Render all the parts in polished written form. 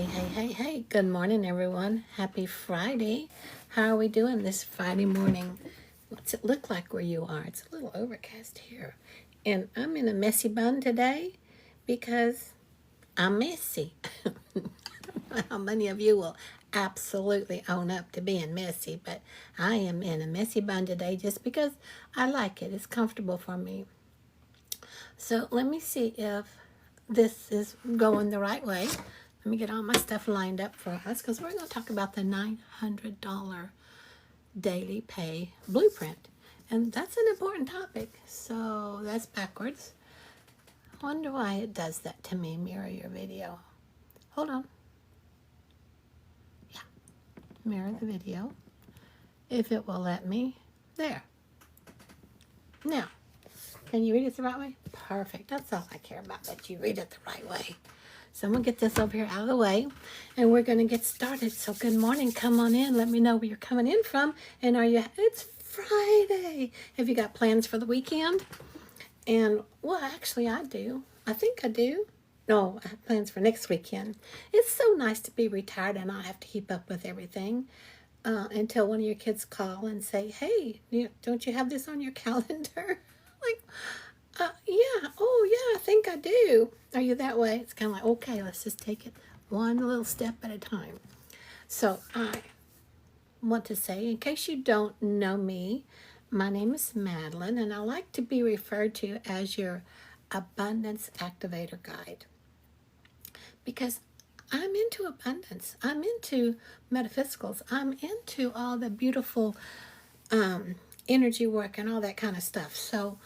Hey. Good morning, everyone. Happy Friday. How are we doing this Friday morning? What's it look like where you are? It's a little overcast here. And I'm in a messy bun today because I'm messy. I don't know how many of you will absolutely own up to being messy, but I am in a messy bun today just because I like it. It's comfortable for me. So let me see if this is going the right way. Let me get all my stuff lined up for us because we're going to talk about the $900 daily pay blueprint. And that's an important topic. So that's backwards. I wonder why it does that to me. Mirror your video. Hold on. Yeah. Mirror the video. If it will let me. There. Now, can you read it the right way? Perfect. That's all I care about, that you read it the right way. So I'm going to get this over here out of the way, and we're going to get started. So good morning. Come on in. Let me know where you're coming in from. And it's Friday. Have you got plans for the weekend? And, well, actually, I do. I think I do. No, I have plans for next weekend. It's so nice to be retired and not have to keep up with everything until one of your kids call and say, hey, don't you have this on your calendar? Like, yeah, oh yeah, I think I do. Are you that way? It's kind of like, okay, let's just take it one little step at a time. So I want to say, in case you don't know me, my name is Madeline, and I like to be referred to as your Abundance Activator Guide because I'm into abundance. I'm into metaphysicals. I'm into all the beautiful energy work and all that kind of stuff. So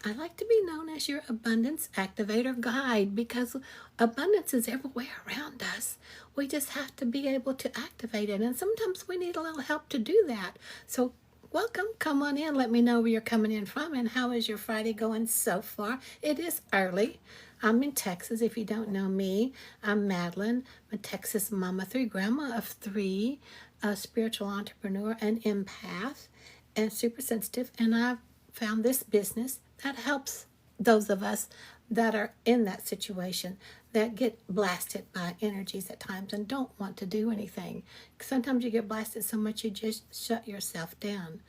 I like to be known as your Abundance Activator Guide because abundance is everywhere around us. We just have to be able to activate it. And sometimes we need a little help to do that. So welcome. Come on in. Let me know where you're coming in from and how is your Friday going so far. It is early. I'm in Texas. If you don't know me, I'm Madeline. I'm a Texas mama 3, grandma of 3, a spiritual entrepreneur, an empath, and super sensitive. And I've found this business that helps those of us that are in that situation, that get blasted by energies at times and don't want to do anything. Sometimes you get blasted so much you just shut yourself down.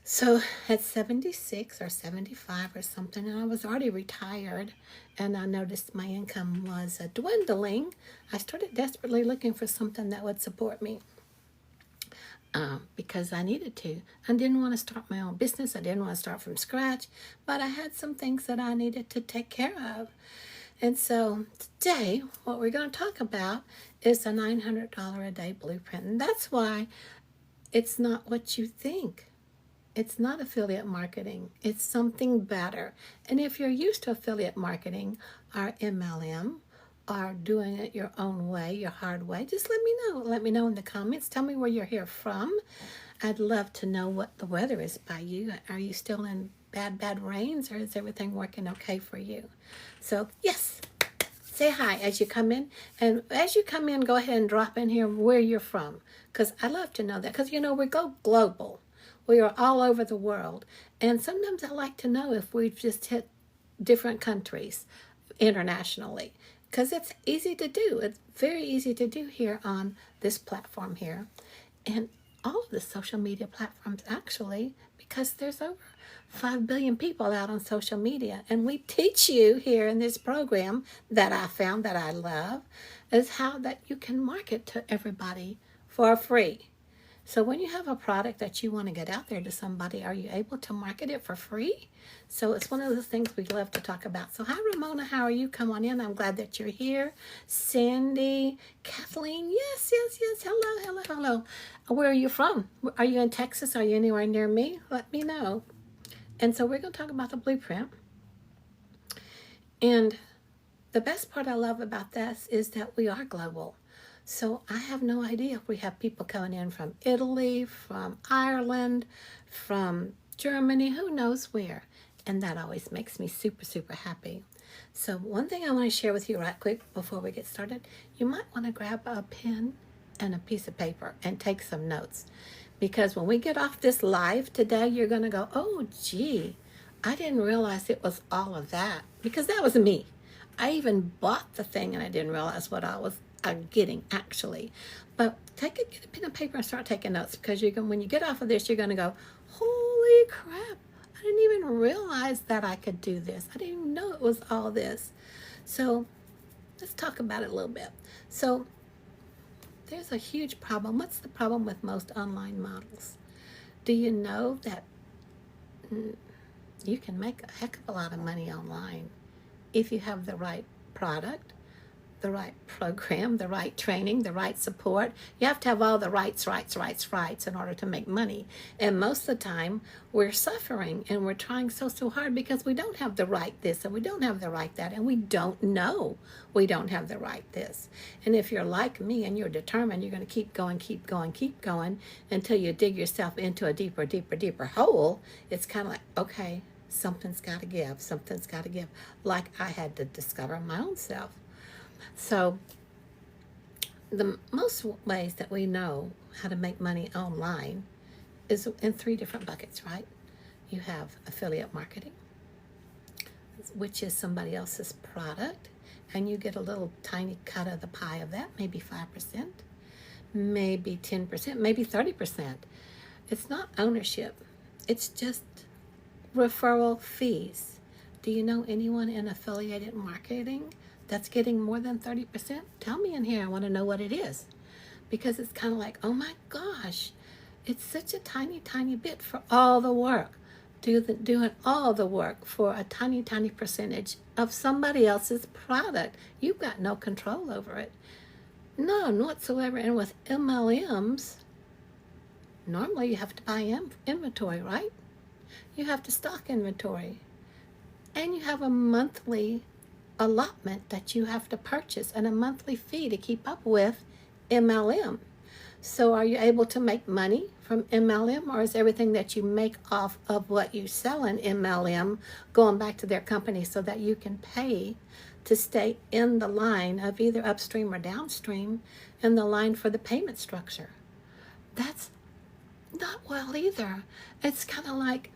So at 76 or 75 or something, and I was already retired, and I noticed my income was dwindling, I started desperately looking for something that would support me. Because I needed to. I didn't want to start my own business. I didn't want to start from scratch, but I had some things that I needed to take care of. And so today, what we're going to talk about is a $900 a day blueprint. And that's why it's not what you think. It's not affiliate marketing. It's something better. And if you're used to affiliate marketing or MLM, are doing it your own way, your hard way, just let me know. Let me know in the comments. Tell me where you're here from. I'd love to know what the weather is by you. Are you still in bad rains, or is everything working okay for you? So, yes, say hi as you come in. And as you come in, go ahead and drop in here where you're from, because I'd love to know that. Because, we go global. We are all over the world. And sometimes I like to know if we've just hit different countries internationally, because it's easy to do. It's very easy to do here on this platform here. And all of the social media platforms, actually, because there's over 5 billion people out on social media. And we teach you here in this program that I found that I love is how that you can market to everybody for free. So when you have a product that you want to get out there to somebody, are you able to market it for free? So it's one of the things we love to talk about. So hi, Ramona. How are you? Come on in. I'm glad that you're here. Sandy, Kathleen. Yes. Hello. Where are you from? Are you in Texas? Are you anywhere near me? Let me know. And so we're going to talk about the blueprint. And the best part I love about this is that we are global. So I have no idea if we have people coming in from Italy, from Ireland, from Germany, who knows where. And that always makes me super, super happy. So one thing I want to share with you right quick before we get started, you might want to grab a pen and a piece of paper and take some notes. Because when we get off this live today, you're going to go, oh, gee, I didn't realize it was all of that. Because that was me. I even bought the thing and I didn't realize what are getting actually. But get a pen and paper and start taking notes, because when you get off of this, you're going to go, holy crap, I didn't even realize that I could do this. I didn't even know it was all this. So let's talk about it a little bit. So there's a huge problem. What's the problem with most online models? Do you know that you can make a heck of a lot of money online if you have the right product, the right program, the right training, the right support? You have to have all the rights in order to make money. And most of the time, we're suffering and we're trying so hard because we don't have the right this and we don't have the right that, and we don't know we don't have the right this. And if you're like me and you're determined, you're going to keep going until you dig yourself into a deeper hole. It's kind of like, okay, something's got to give, like I had to discover my own self. So the most ways that we know how to make money online is in 3 different buckets, right? You have affiliate marketing, which is somebody else's product, and you get a little tiny cut of the pie of that, maybe 5%, maybe 10%, maybe 30%. It's not ownership. It's just referral fees. Do you know anyone in affiliated marketing that's getting more than 30%? Tell me in here. I want to know what it is. Because it's kind of like, oh my gosh, it's such a tiny bit for all the work. Doing all the work for a tiny percentage of somebody else's product. You've got no control over it. None whatsoever. And with MLMs, normally you have to buy inventory, right? You have to stock inventory. And you have a monthly allotment that you have to purchase and a monthly fee to keep up with MLM. So are you able to make money from MLM, or is everything that you make off of what you sell in MLM going back to their company so that you can pay to stay in the line of either upstream or downstream in the line for the payment structure? That's not well either. It's kind of like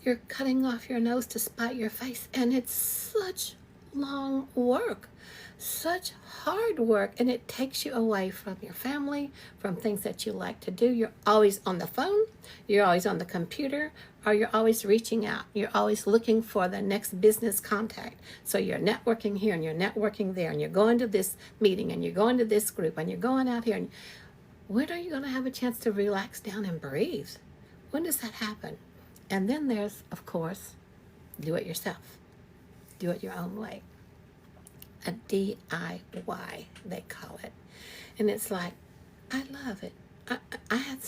you're cutting off your nose to spite your face, and it's such long work, such hard work, and it takes you away from your family, from things that you like to do. You're always on the phone, you're always on the computer, or you're always reaching out. You're always looking for the next business contact. So you're networking here and you're networking there, and you're going to this meeting and you're going to this group and you're going out here. And when are you going to have a chance to relax down and breathe? When does that happen? And then there's, of course, do it yourself. Do it your own way. A DIY, they call it. And it's like, I love it. I had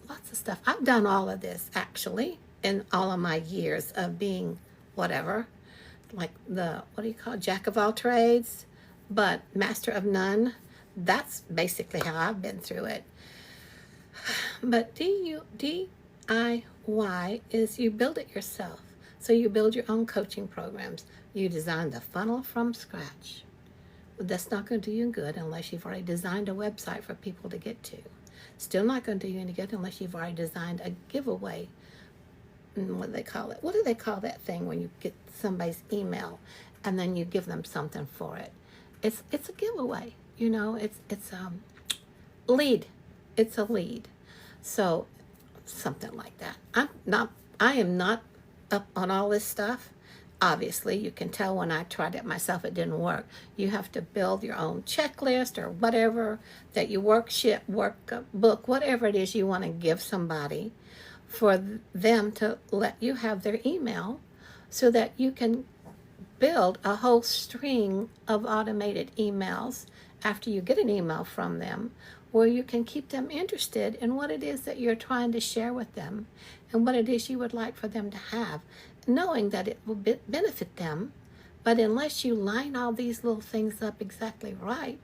lots of stuff. I've done all of this, actually, in all of my years of being whatever, like jack of all trades, but master of none. That's basically how I've been through it. But DIY is you build it yourself. So you build your own coaching programs. You design the funnel from scratch. But that's not going to do you good unless you've already designed a website for people to get to. Still not going to do you any good unless you've already designed a giveaway. What do they call it? What do they call that thing when you get somebody's email and then you give them something for it? It's a giveaway. You know, it's lead. It's a lead. So something like that. I am not up on all this stuff. Obviously, you can tell when I tried it myself, it didn't work. You have to build your own checklist or whatever that you workbook, whatever it is you want to give somebody for them to let you have their email so that you can build a whole string of automated emails after you get an email from them, where you can keep them interested in what it is that you're trying to share with them and what it is you would like for them to have, knowing that it will benefit them. But unless you line all these little things up exactly right,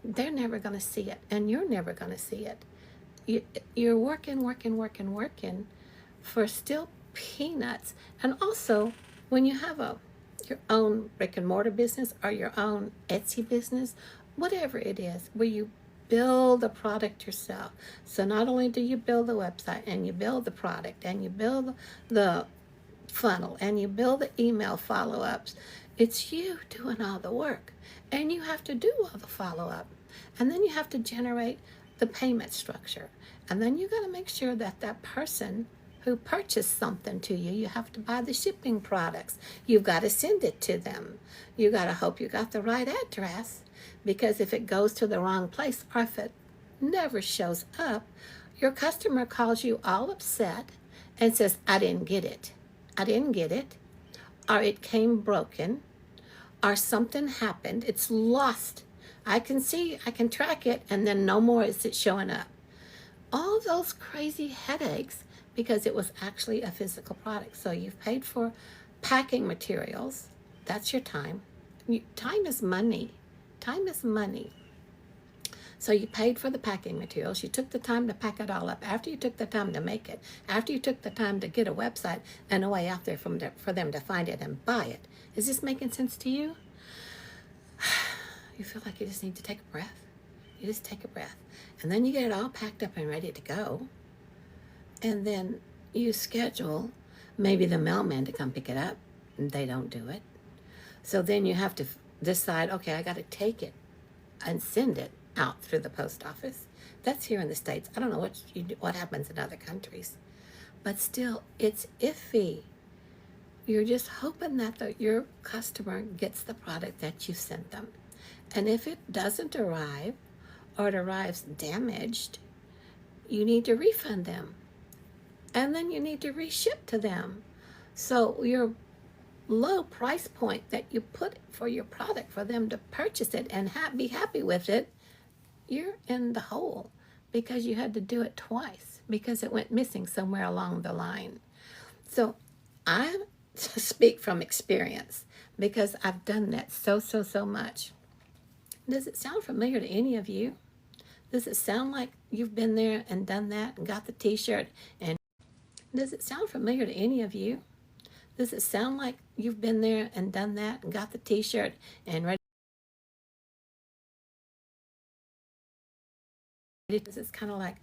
they're never going to see it, and you're never going to see it. You're working for still peanuts. And also, when you have your own brick and mortar business or your own Etsy business, whatever it is, where you build the product yourself. So not only do you build the website and you build the product and you build the funnel and you build the email follow-ups, It's you doing all the work, and you have to do all the follow-up, and then you have to generate the payment structure, and then you got to make sure that that person who purchased something to you, you have to buy the shipping products. You've got to send it to them. You got to hope you got the right address, because if it goes to the wrong place or if it never shows up, your customer calls you all upset and says, I didn't get it. I didn't get it. Or it came broken. Or something happened. It's lost. I can see, I can track it, and then no more is it showing up. All those crazy headaches because it was actually a physical product. So you've paid for packing materials. That's your time. Time is money. Time is money. So you paid for the packing materials. You took the time to pack it all up. After you took the time to make it, after you took the time to get a website and a way out there for them to find it and buy it. Is this making sense to you? You feel like you just need to take a breath. You just take a breath. And then you get it all packed up and ready to go. And then you schedule maybe the mailman to come pick it up. And they don't do it. So then you have to decide, okay, I got to take it and send it out through the post office. That's here in the States. I don't know what happens in other countries. But still, it's iffy. You're just hoping that your customer gets the product that you sent them. And if it doesn't arrive, or it arrives damaged, you need to refund them. And then you need to reship to them. So your low price point that you put for your product for them to purchase it and be happy with it, you're in the hole because you had to do it twice because it went missing somewhere along the line. So I speak from experience because I've done that so much. Does it sound familiar to any of you? Does it sound like you've been there and done that and got the t-shirt? And does it sound familiar to any of you? Does it sound like you've been there and done that and got the t-shirt and ready? It's kind of like,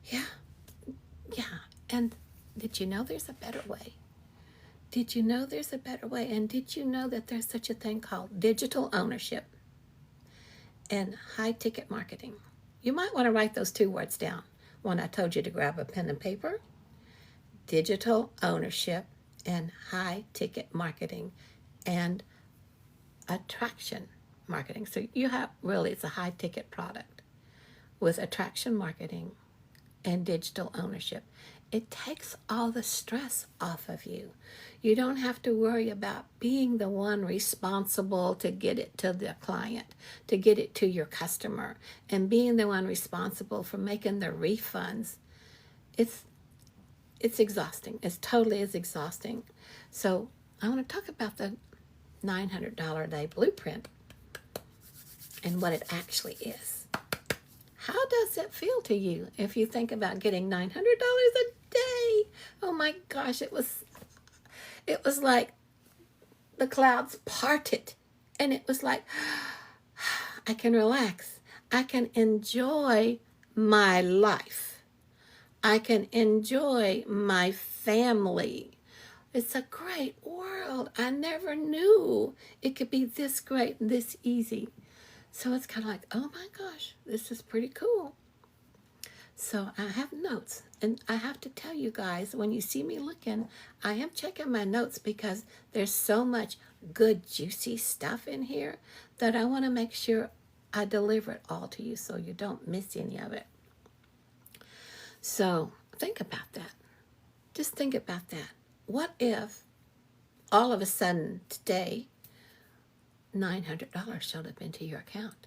yeah. And did you know there's a better way? Did you know there's a better way? And did you know that there's such a thing called digital ownership and high-ticket marketing? You might want to write those two words down when I told you to grab a pen and paper. Digital ownership and high-ticket marketing and attraction marketing. So you have, really, it's a high-ticket product with attraction marketing and digital ownership. It takes all the stress off of you. You don't have to worry about being the one responsible to get it to the client, to get it to your customer, and being the one responsible for making the refunds. It's exhausting. It totally is exhausting. So I want to talk about the $900 a day blueprint and what it actually is. How does it feel to you if you think about getting $900 a day? Oh my gosh, it was like the clouds parted, and it was like, I can relax. I can enjoy my life. I can enjoy my family. It's a great world. I never knew it could be this great, this easy. So it's kind of like, oh my gosh, this is pretty cool. So I have notes, and I have to tell you guys, when you see me looking, I am checking my notes because there's so much good, juicy stuff in here that I want to make sure I deliver it all to you so you don't miss any of it. So think about that. Just think about that. What if all of a sudden today, $900 showed up into your account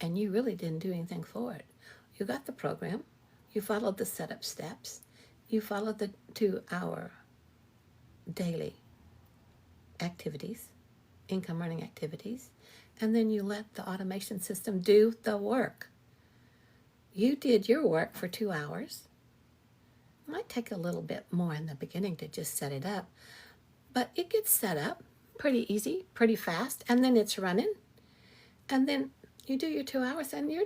and you really didn't do anything for it? You got the program, you followed the setup steps, you followed the 2-hour daily activities, income earning activities, and then you let the automation system do the work. You did your work for 2 hours. It might take a little bit more in the beginning to just set it up, but it gets set up pretty easy, pretty fast, and then it's running, and then you do your 2 hours and you're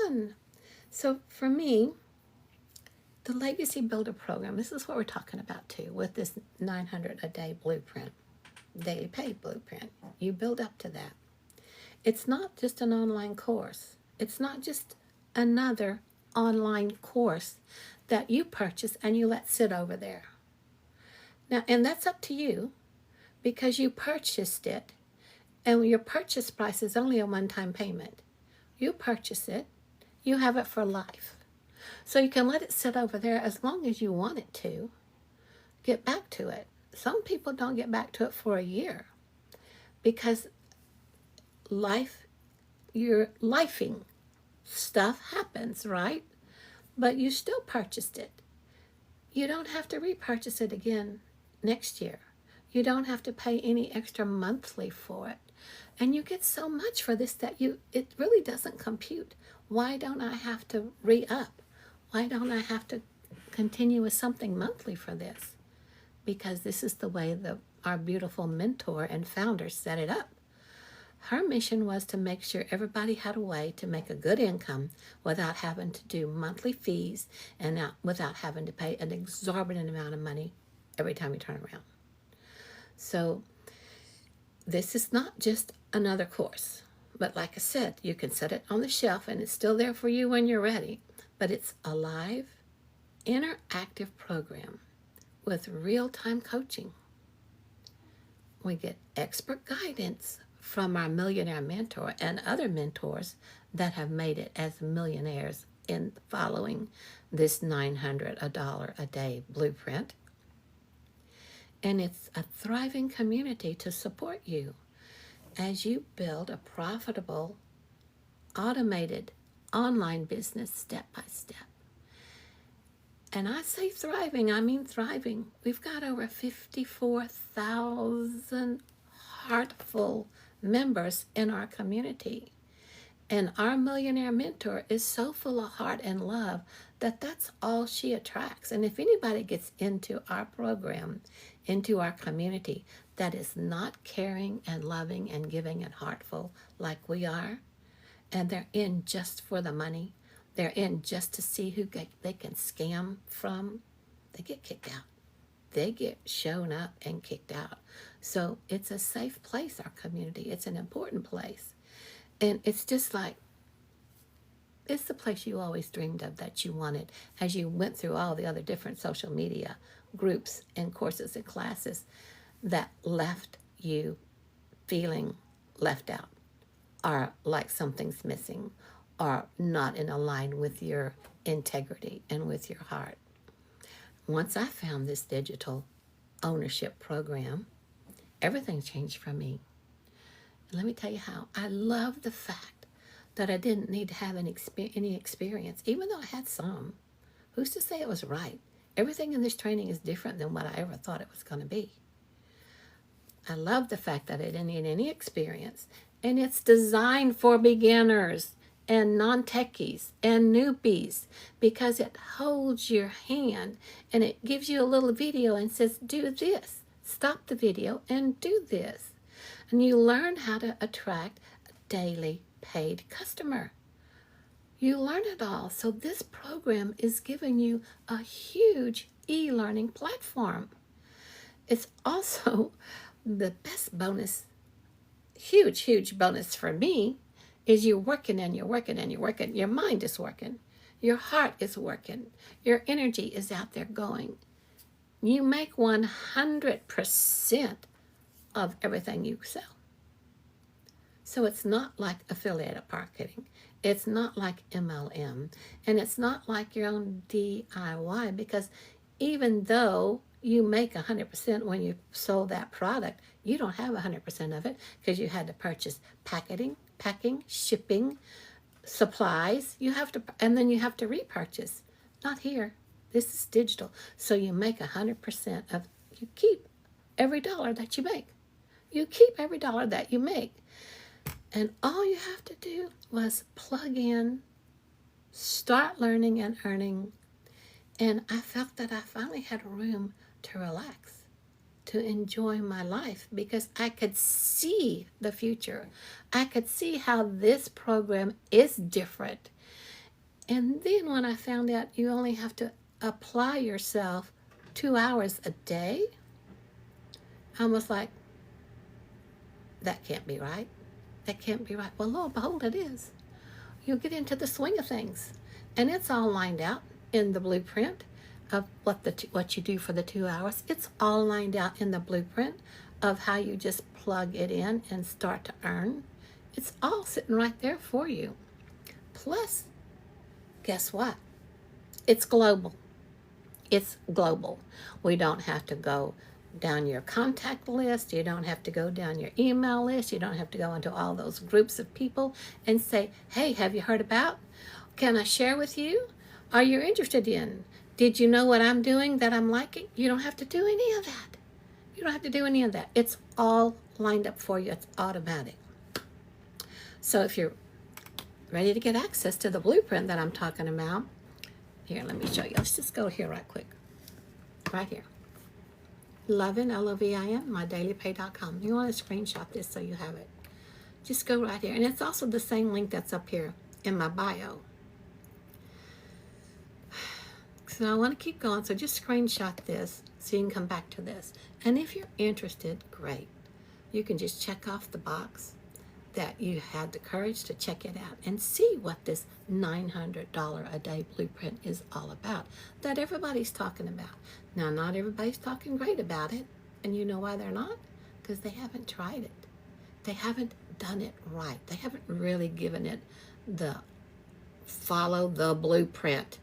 done. So for me, the Legacy Builder program, this is what we're talking about too with this 900 a day blueprint. daily pay blueprint. You build up to that. It's not just an online course. It's not just another online course that you purchase and you let sit over there. Now, and that's up to you because you purchased it, and your purchase price is only a one-time payment. You purchase it, you have it for life. So you can let it sit over there as long as you want it to. Get back to it. Some people don't get back to it for a year because your lifing stuff happens, right? But you still purchased it. You don't have to repurchase it again next year. You don't have to pay any extra monthly for it. And you get so much for this that it really doesn't compute. Why don't I have to re-up? Why don't I have to continue with something monthly for this? Because this is the way our beautiful mentor and founder set it up. Her mission was to make sure everybody had a way to make a good income without having to do monthly fees and without having to pay an exorbitant amount of money every time you turn around. So this is not just another course, but like I said, you can set it on the shelf and it's still there for you when you're ready. But it's a live, interactive program with real-time coaching. We get expert guidance from our millionaire mentor and other mentors that have made it as millionaires in following this $900 a day blueprint. And it's a thriving community to support you as you build a profitable, automated online business step by step. And I say thriving, I mean thriving. We've got over 54,000 heartful members in our community. And our millionaire mentor is so full of heart and love that that's all she attracts. And if anybody gets into our program, into our community, that is not caring and loving and giving and heartful like we are, and they're in just for the money, they're in just to see who they can scam from, they get kicked out. They get shown up and kicked out. So it's a safe place, our community. It's an important place. And it's just like, it's the place you always dreamed of that you wanted as you went through all the other different social media groups and courses and classes that left you feeling left out or like something's missing or not in line with your integrity and with your heart. Once I found this digital ownership program, everything changed for me. And let me tell you how. I love the fact that I didn't need to have any experience, even though I had some. Who's to say it was right? Everything in this training is different than what I ever thought it was going to be. I love the fact that I didn't need any experience. And it's designed for beginners and non-techies and newbies because it holds your hand and it gives you a little video and says, do this. Stop the video and do this. And you learn how to attract a daily paid customer. You learn it all. So this program is giving you a huge e-learning platform. It's also the best bonus, huge bonus for me is you're working and you're working and you're working. Your mind is working. Your heart is working. Your energy is out there going. You make 100% of everything you sell. So it's not like affiliate marketing. It's not like MLM. And it's not like your own DIY because even though you make 100% when you sold that product, you don't have 100% of it because you had to purchase packing, shipping, supplies. And then you have to repurchase. Not here. This is digital. So you make 100% of, you keep every dollar that you make. You keep every dollar that you make. And all you have to do was plug in, start learning and earning. And I felt that I finally had room to relax, to enjoy my life because I could see the future. I could see how this program is different. And then when I found out you only have to apply yourself 2 hours a day, I was like, that can't be right. That can't be right. Well, lo and behold, it is. You'll get into the swing of things. And it's all lined out in the blueprint of what you do for the 2 hours. It's all lined out in the blueprint of how you just plug it in and start to earn. It's all sitting right there for you. Plus, guess what? It's global. It's global. We don't have to go down your contact list. You don't have to go down your email list. You don't have to go into all those groups of people and say, hey, have you heard about? Can I share with you? Are you interested in? Did you know what I'm doing that I'm liking? You don't have to do any of that. You don't have to do any of that. It's all lined up for you. It's automatic. So if you're ready to get access to the blueprint that I'm talking about, here, let me show you. Let's just go here right quick. Right here. Lovin, Lovin, mydailypay.com. You want to screenshot this so you have it. Just go right here. And it's also the same link that's up here in my bio. So I want to keep going. So just screenshot this so you can come back to this. And if you're interested, great. You can just check off the box that you had the courage to check it out and see what this $900 a day blueprint is all about, that everybody's talking about. Now, not everybody's talking great about it, and you know why they're not? Because they haven't tried it. They haven't done it right. They haven't really given it the follow the blueprint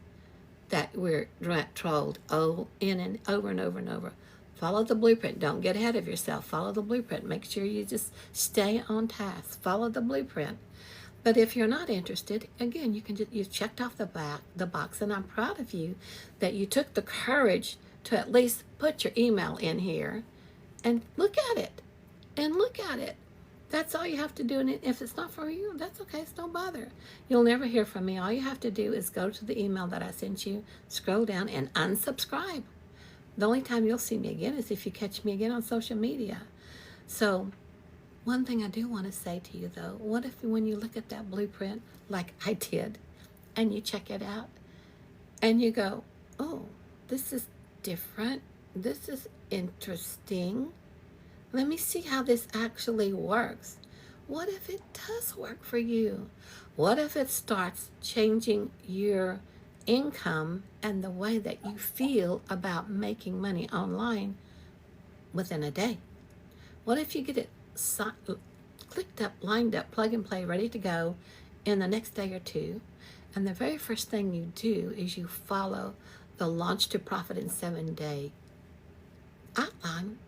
that we're told over and over. Follow the blueprint. Don't get ahead of yourself. Follow the blueprint. Make sure you just stay on task. Follow the blueprint. But if you're not interested, again, you've checked off the box, and I'm proud of you that you took the courage to at least put your email in here and look at it. That's all you have to do. And if it's not for you, that's okay. It's no bother. You'll never hear from me. All you have to do is go to the email that I sent you, scroll down, and unsubscribe. The only time you'll see me again is if you catch me again on social media. So one thing I do want to say to you, though, what if when you look at that blueprint like I did and you check it out and you go, oh, this is different. This is interesting. Let me see how this actually works. What if it does work for you? What if it starts changing your income and the way that you feel about making money online within a day? What if you get it clicked up, lined up, plug and play, ready to go in the next day or two, and the very first thing you do is you follow the Launch to Profit in 7 Day outline.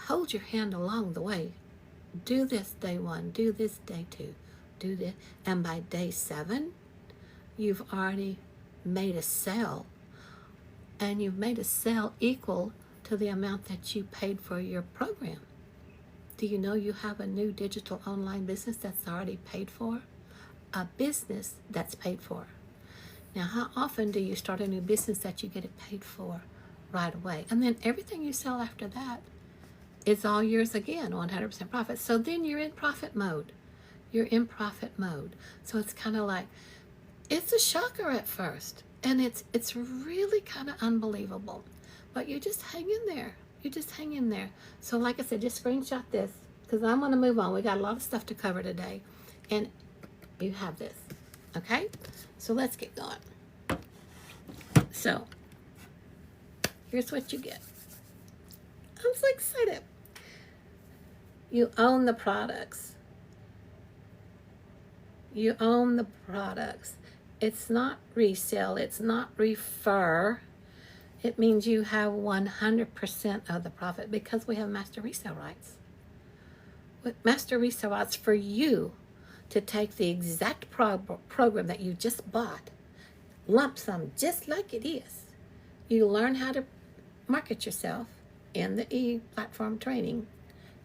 Hold your hand along the way. Do this day 1, do this day 2, do this, and by day 7, you've already made a sale, and you've made a sale equal to the amount that you paid for your program. Do you know you have a new digital online business that's already paid for? A business that's paid for. Now, how often do you start a new business that you get it paid for right away? And then everything you sell after that is all yours again, 100% profit. So then you're in profit mode. You're in profit mode. So it's kind of like, it's a shocker at first, and it's really kind of unbelievable, but you just hang in there. You just hang in there. So like I said, just screenshot this because I'm going to move on. We got a lot of stuff to cover today, and you have this. Okay, so let's get going. So here's what you get. I'm so excited. You own the products. You own the products. It's not resell. It's not refer. It means you have 100% of the profit because we have master resale rights. With master resale rights for you to take the exact program that you just bought, lump sum, just like it is. You learn how to market yourself in the e-platform training.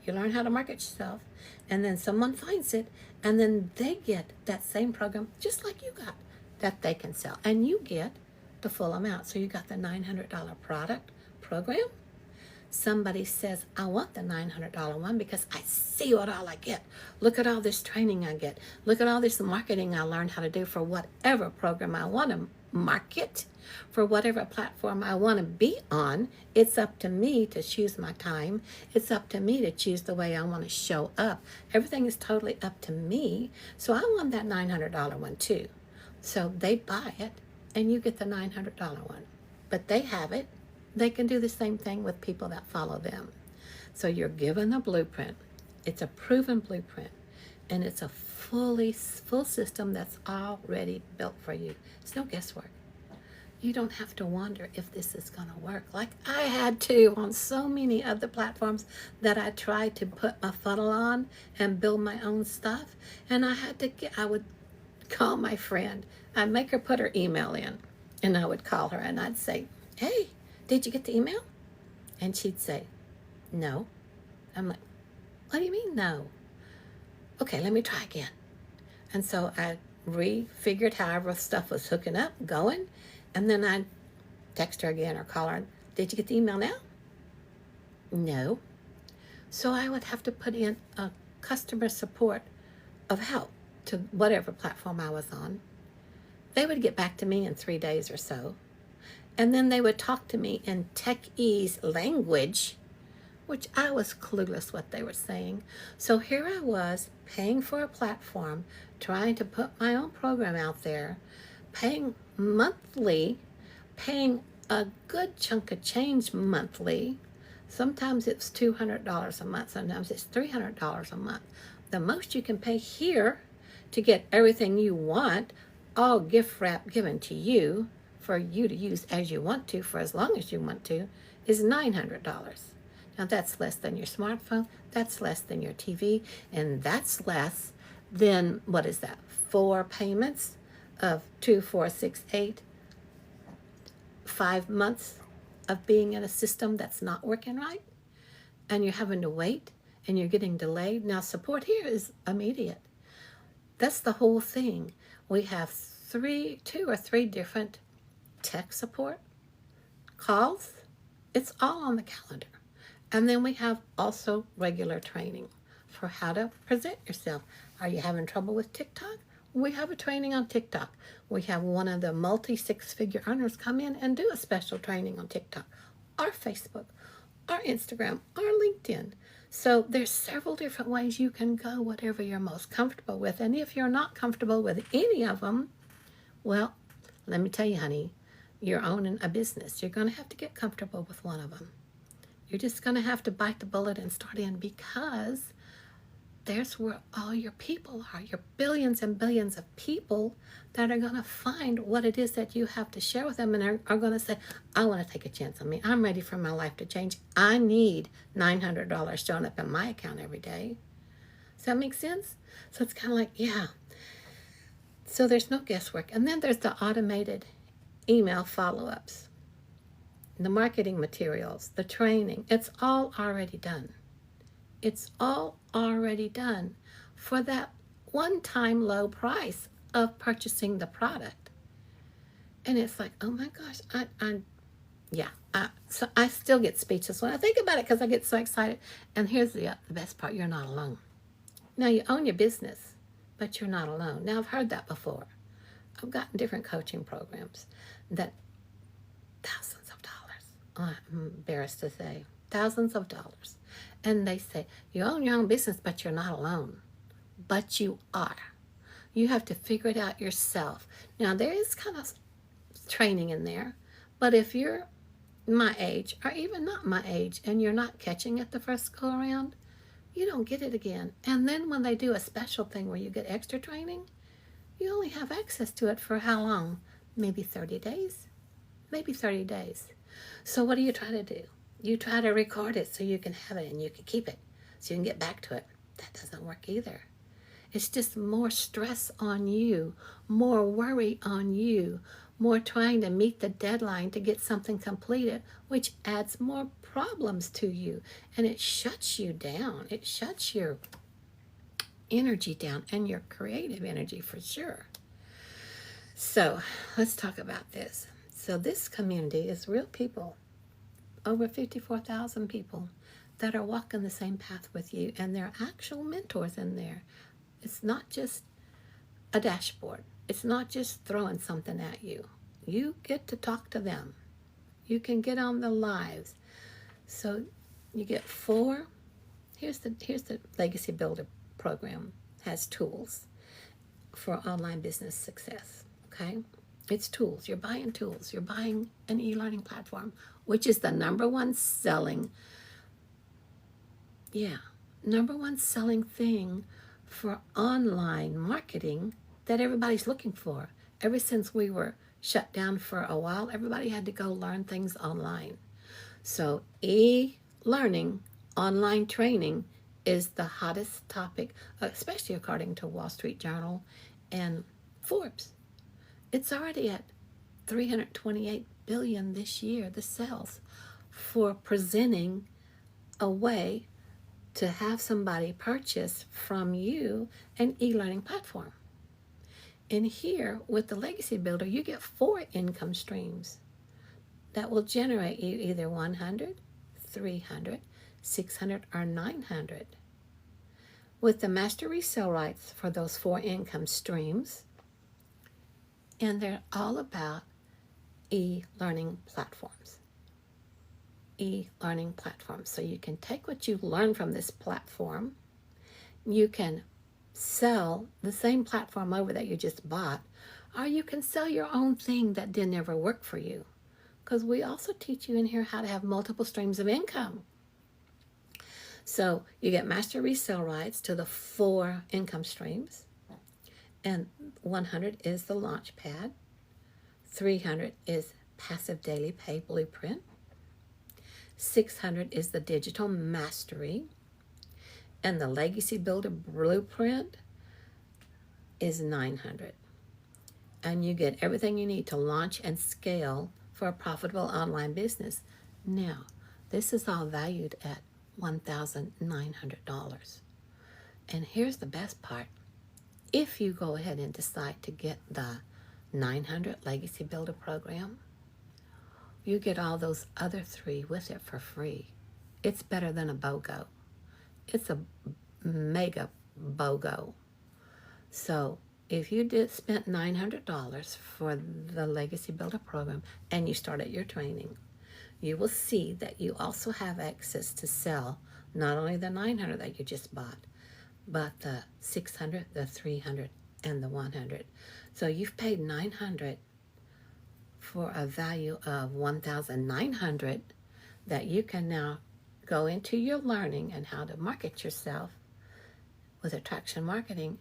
You learn how to market yourself, and then someone finds it, and then they get that same program just like you got that they can sell, and you get the full amount. So you got the $900 product program. Somebody says, I want the $900 one because I see what all I get. Look at all this training I get. Look at all this marketing I learned how to do for whatever program I want to market for whatever platform I want to be on. It's up to me to choose my time. It's up to me to choose the way I want to show up. Everything is totally up to me. So I want that $900 one too. So they buy it and you get the $900 one. But they have it. They can do the same thing with people that follow them. So you're given a blueprint. It's a proven blueprint. And it's a full system that's already built for you. It's no guesswork. You don't have to wonder if this is going to work. Like I had to on so many other platforms that I tried to put my funnel on and build my own stuff. And I would call my friend. I'd make her put her email in. And I would call her and I'd say, hey, did you get the email? And she'd say, no. I'm like, what do you mean no? Okay, let me try again. And so I refigured however stuff was hooking up, going, and then I'd text her again or call her. Did you get the email now? No. So I would have to put in a customer support of help to whatever platform I was on. They would get back to me in 3 days or so. And then they would talk to me in techie's language, which I was clueless what they were saying. So here I was paying for a platform, trying to put my own program out there, paying monthly, paying a good chunk of change monthly. Sometimes it's $200 a month, sometimes it's $300 a month. The most you can pay here to get everything you want, all gift wrap given to you for you to use as you want to, for as long as you want to, is $900. Now that's less than your smartphone, that's less than your TV, and that's less than, what is that, 4 payments of 2, 4, 6, 8, 5 months of being in a system that's not working right, and you're having to wait, and you're getting delayed. Now support here is immediate. That's the whole thing. We have 2 or 3 different tech support calls. It's all on the calendar. And then we have also regular training for how to present yourself. Are you having trouble with TikTok? We have a training on TikTok. We have one of the multi-6-figure earners come in and do a special training on TikTok, or Facebook, or Instagram, or LinkedIn. So there's several different ways you can go, whatever you're most comfortable with. And if you're not comfortable with any of them, well, let me tell you, honey, you're owning a business. You're going to have to get comfortable with one of them. You're just going to have to bite the bullet and start in, because there's where all your people are, your billions and billions of people that are going to find what it is that you have to share with them, and are going to say, I want to take a chance on me. I'm ready for my life to change. I need $900 showing up in my account every day. Does that make sense? So it's kind of like, yeah. So there's no guesswork. And then there's the automated email follow-ups, the marketing materials, the training. It's all already done. It's all already done for that one-time low price of purchasing the product. And it's like, oh my gosh, so I still get speechless when I think about it, because I get so excited. And here's the best part: you're not alone. Now, you own your business, but you're not alone. Now, I've heard that before. I've gotten different coaching programs that thousands of dollars, I'm embarrassed to say, thousands of dollars. And they say, you own your own business, but you're not alone. But you are. You have to figure it out yourself. Now, there is kind of training in there, but if you're my age, or even not my age, and you're not catching it the first go around, you don't get it again. And then when they do a special thing where you get extra training, you only have access to it for how long? Maybe 30 days? Maybe 30 days. So what do you try to do? You try to record it so you can have it and you can keep it, so you can get back to it. That doesn't work either. It's just more stress on you, more worry on you, more trying to meet the deadline to get something completed, which adds more problems to you. And it shuts you down. It shuts your energy down, and your creative energy for sure. So let's talk about this. So this community is real people, over 54,000 people that are walking the same path with you, and they're actual mentors in there. It's not just a dashboard. It's not just throwing something at you. you get to talk to them. You can get on the lives. So you get 4. Here's the Legacy Builder program. Has tools for online business success. Okay? It's tools. You're buying tools. You're buying an e-learning platform, which is the number one selling thing for online marketing that everybody's looking for. Ever since we were shut down for a while, everybody had to go learn things online. So e-learning, online training is the hottest topic, especially according to Wall Street Journal and Forbes. It's already at $328 billion this year, the sales, for presenting a way to have somebody purchase from you an e-learning platform. And here, with the Legacy Builder, you get 4 income streams that will generate you either 100, 300, 600, or 900. With the master resale rights for those 4 income streams, and they're all about e-learning platforms. E-learning platforms. So you can take what you learn from this platform, you can sell the same platform over that you just bought, or you can sell your own thing that didn't ever work for you. Because we also teach you in here how to have multiple streams of income. So you get master resale rights to the 4 income streams, and 100 is the launch pad, 300 is passive daily pay blueprint, 600 is the digital mastery, and the Legacy Builder blueprint is 900. And you get everything you need to launch and scale for a profitable online business. Now, this is all valued at $1,900. And here's the best part. If you go ahead and decide to get the 900 Legacy Builder program, you get all those other 3 with it for free. It's better than a BOGO. It's a mega BOGO. So if you spent $900 for the Legacy Builder program and you started your training, you will see that you also have access to sell not only the 900 that you just bought, but the 600, the 300, and the 100. So you've paid $900 for a value of $1,900 that you can now go into your learning and how to market yourself with attraction marketing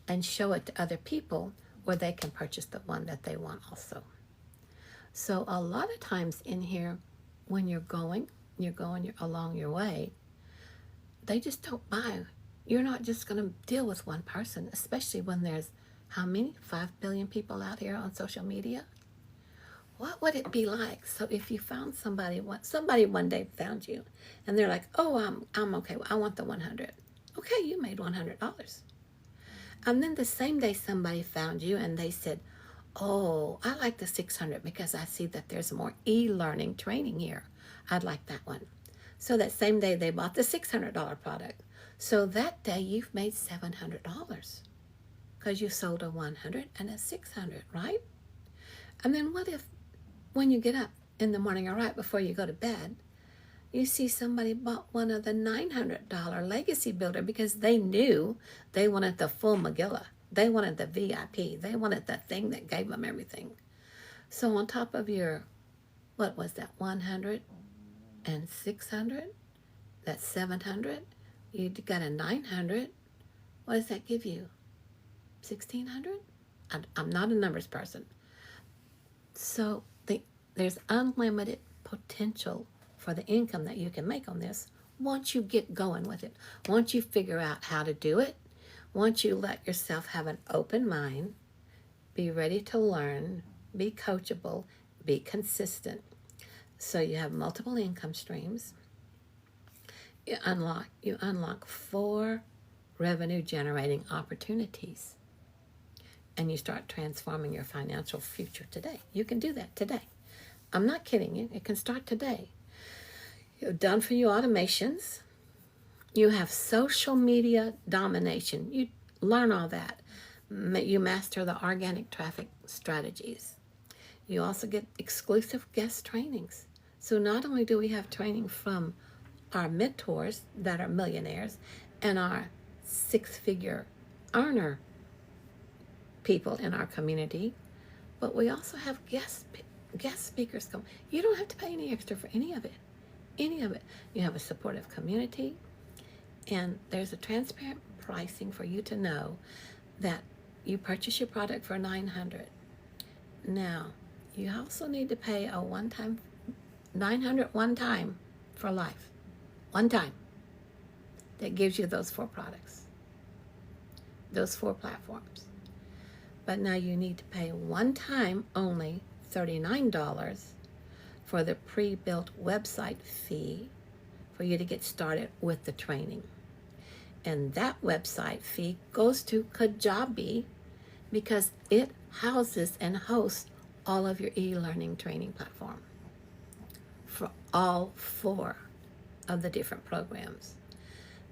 and show it to other people where they can purchase the one that they want also. So a lot of times in here, when you're going along your way, they just don't buy. You're not just going to deal with one person, especially when there's how many? 5 billion people out here on social media? What would it be like? So if you found somebody one day found you, and they're like, oh, I'm okay, I want the 100. Okay, you made $100. And then the same day somebody found you and they said, oh, I like the 600 because I see that there's more e-learning training here. I'd like that one. So that same day they bought the $600 product. So that day you've made $700 because you sold a 100 and a 600, right? And then what if when you get up in the morning or right before you go to bed, you see somebody bought one of the $900 Legacy Builder because they knew they wanted the full Megillah. They wanted the VIP. They wanted the thing that gave them everything. So on top of your, what was that, 100 and 600, that's 700. You got a 900. What does that give you? 1,600? I'm not a numbers person. So there's unlimited potential for the income that you can make on this once you get going with it. Once you figure out how to do it, once you let yourself have an open mind, be ready to learn, be coachable, be consistent. So you have multiple income streams. You unlock 4 revenue generating opportunities. And you start transforming your financial future today. You can do that today. I'm not kidding you. It can start today. You've done for you automations. You have social media domination. You learn all that. You master the organic traffic strategies. You also get exclusive guest trainings. So not only do we have training from our mentors that are millionaires and our six-figure earner people in our community, but we also have guest speakers come. You don't have to pay any extra for any of it. Any of it. You have a supportive community, and there's a transparent pricing for you to know that you purchase your product for $900. Now, you also need to pay a one-time $900 one time for life. One time. That gives you those 4 products. Those 4 platforms. But now you need to pay one time only $39 for the pre-built website fee for you to get started with the training. And that website fee goes to Kajabi because it houses and hosts all of your e-learning training platform for all 4 of the different programs.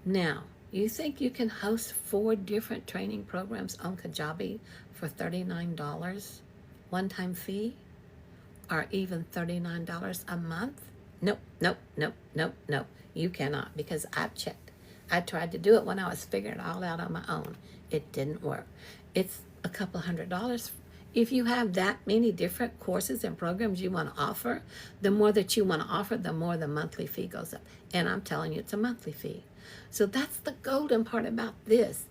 Now, you think you can host 4 different training programs on Kajabi for $39 one-time fee, or even $39 a month? Nope. You cannot, because I've checked. I tried to do it when I was figuring it all out on my own. It didn't work. It's a couple $100. If you have that many different courses and programs you want to offer, the more that you want to offer, the more the monthly fee goes up. And I'm telling you, it's a monthly fee. So that's the golden part about this.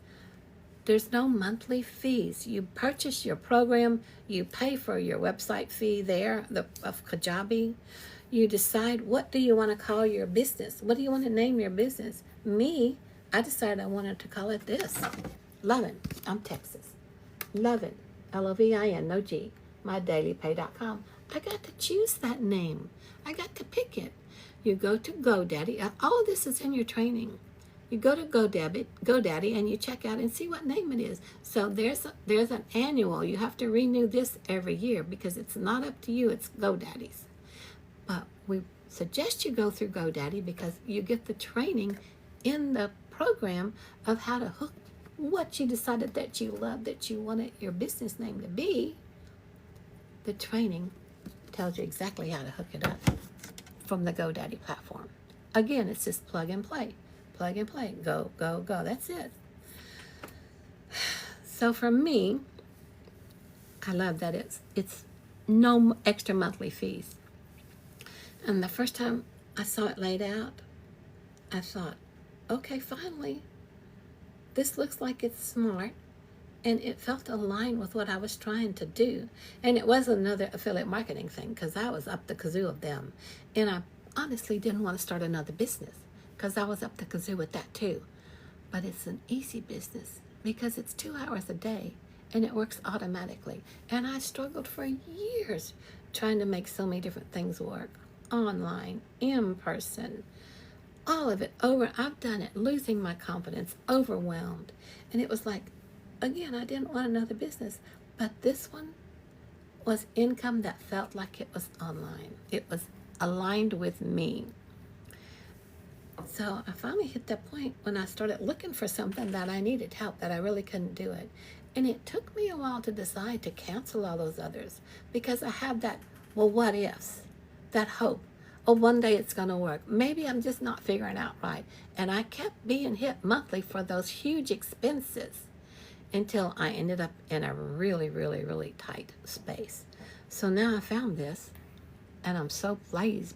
There's no monthly fees. You purchase your program, you pay for your website fee there, of Kajabi. You decide, what do you want to call your business? What do you want to name your business? Me, I decided I wanted to call it this. Lovin'. I'm Texas. Lovin'. Lovin, no G. MyDailyPay.com. I got to choose that name. I got to pick it. You go to GoDaddy. All of this is in your training. You go to GoDaddy and you check out and see what name it is. So there's an annual. You have to renew this every year because it's not up to you. It's GoDaddy's. But we suggest you go through GoDaddy because you get the training in the program of how to hook what you decided that you loved, that you wanted your business name to be. The training tells you exactly how to hook it up from the GoDaddy platform. Again, it's just plug and play. Plug and play. Go. That's it. So for me, I love that it's no extra monthly fees. And the first time I saw it laid out, I thought, okay, finally, this looks like it's smart, and it felt aligned with what I was trying to do. And it was another affiliate marketing thing because I was up the kazoo of them. And I honestly didn't want to start another business because I was up the kazoo with that too. But it's an easy business because it's 2 hours a day and it works automatically. And I struggled for years trying to make so many different things work. Online, in person, all of it over. I've done it, losing my confidence, overwhelmed. And it was like, again, I didn't want another business. But this one was income that felt like it was online. It was aligned with me. So I finally hit that point when I started looking for something that I needed help, that I really couldn't do it. And it took me a while to decide to cancel all those others because I had that, well, what ifs, that hope. Oh, one day it's going to work. Maybe I'm just not figuring out right. And I kept being hit monthly for those huge expenses until I ended up in a really, really, really tight space. So now I found this, and I'm so pleased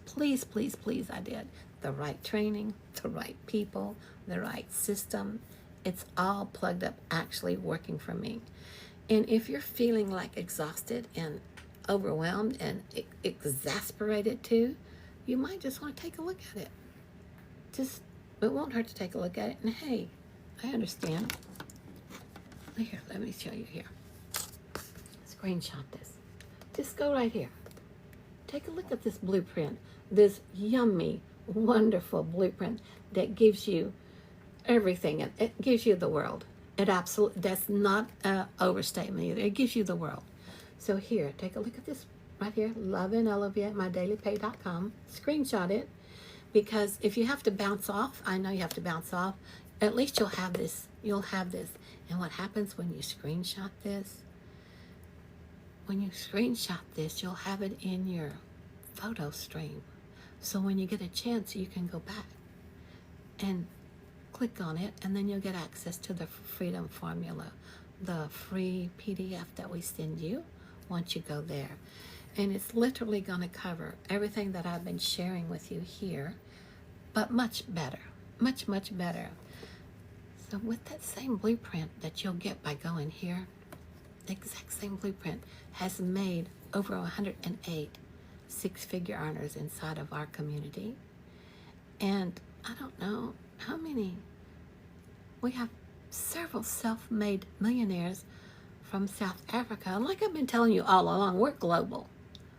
I did. The right training, the right people, the right system. It's all plugged up, actually working for me. And if you're feeling like exhausted and overwhelmed and exasperated too, you might just want to take a look at it. It won't hurt to take a look at it. And hey, I understand. Here, let me show you here. Screenshot this. Just go right here. Take a look at this blueprint. This yummy, wonderful blueprint that gives you everything. It gives you the world. That's not an overstatement either. It gives you the world. So here, take a look at this right here. Lovin' Olivia at MyDailyPay.com. Screenshot it, because if you have to bounce off, I know you have to bounce off, at least you'll have this. You'll have this. And what happens when you screenshot this? when you screenshot this, you'll have it in your photo stream. So when you get a chance, you can go back and click on it, and then you'll get access to the Freedom Formula, the free PDF that we send you once you go there. And it's literally going to cover everything that I've been sharing with you here, but much better, much, much better. So with that same blueprint that you'll get by going here, the exact same blueprint has made over 108 six-figure earners inside of our community. And I don't know how many. We have several self-made millionaires from South Africa. And like I've been telling you all along, we're global.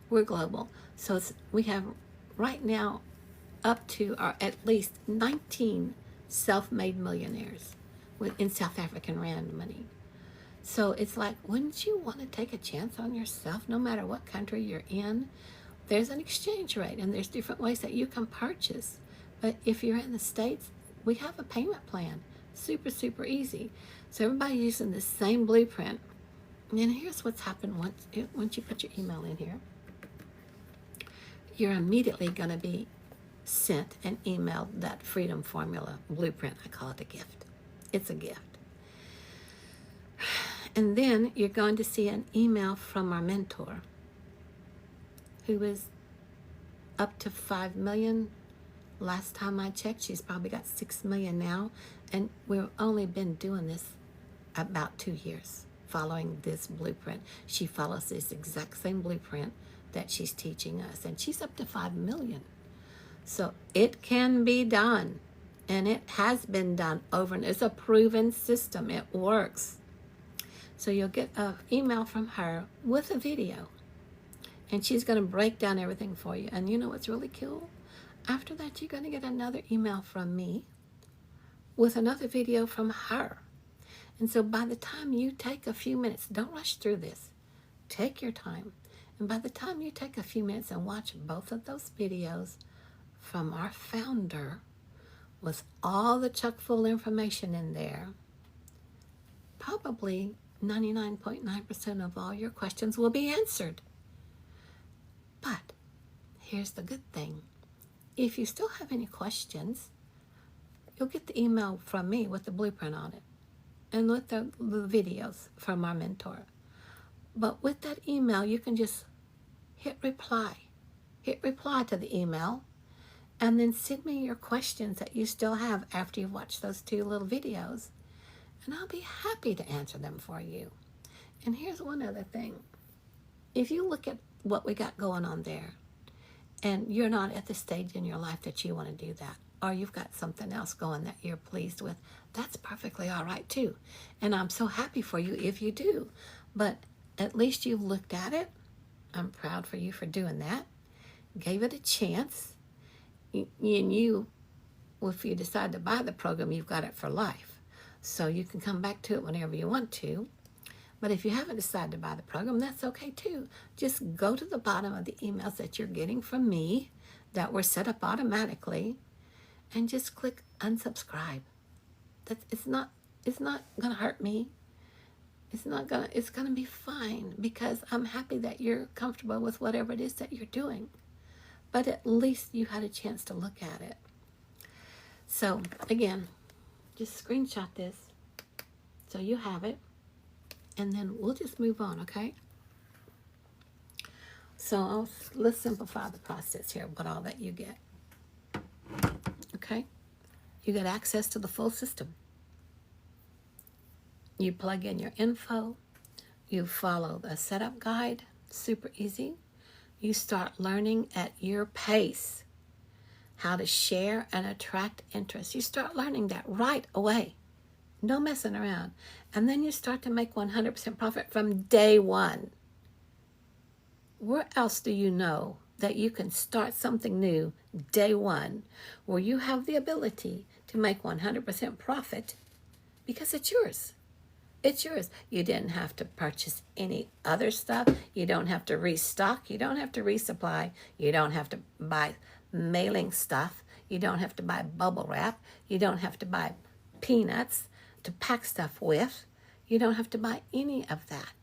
We're global. So we have right now up to or at least 19 self-made millionaires in South African rand money. So it's like, wouldn't you want to take a chance on yourself no matter what country you're in? There's an exchange rate and there's different ways that you can purchase. But if you're in the States, we have a payment plan. Super, super easy. So everybody's using the same blueprint. And here's what's happened once you put your email in here. You're immediately going to be sent and emailed that Freedom Formula blueprint. I call it a gift. It's a gift. And then you're going to see an email from our mentor, who is up to 5 million. Last time I checked, she's probably got 6 million now. And we've only been doing this about 2 years, following this blueprint. She follows this exact same blueprint that she's teaching us. And she's up to 5 million. So it can be done. And it has been done over. And it's a proven system. It works. So you'll get an email from her with a video. And she's going to break down everything for you. And you know what's really cool? After that, you're going to get another email from me with another video from her. And so by the time you take a few minutes, don't rush through this. Take your time. And by the time you take a few minutes and watch both of those videos from our founder with all the chock full information in there, probably 99.9% of all your questions will be answered. But here's the good thing. If you still have any questions, you'll get the email from me with the blueprint on it and with the videos from our mentor. But with that email, you can just hit reply. Hit reply to the email and then send me your questions that you still have after you've watched those 2 little videos. And I'll be happy to answer them for you. And here's one other thing. If you look at what we got going on there, and you're not at the stage in your life that you want to do that, or you've got something else going that you're pleased with, that's perfectly all right too. And I'm so happy for you if you do. But at least you've looked at it. I'm proud for you for doing that. Gave it a chance. And you, if you decide to buy the program, you've got it for life. So you can come back to it whenever you want to. But if you haven't decided to buy the program, that's okay too. Just go to the bottom of the emails that you're getting from me that were set up automatically and just click unsubscribe. It's not gonna hurt me. It's gonna be fine because I'm happy that you're comfortable with whatever it is that you're doing. But at least you had a chance to look at it. So again, just screenshot this so you have it. And then we'll just move on, okay? So let's simplify the process here, what all that you get. Okay? You get access to the full system. You plug in your info. You follow the setup guide. Super easy. You start learning at your pace how to share and attract interest. You start learning that right away. No messing around. And then you start to make 100% profit from day one. Where else do you know that you can start something new day one where you have the ability to make 100% profit because it's yours? It's yours. You didn't have to purchase any other stuff. You don't have to restock. You don't have to resupply. You don't have to buy mailing stuff. You don't have to buy bubble wrap. You don't have to buy peanuts to pack stuff with. You don't have to buy any of that.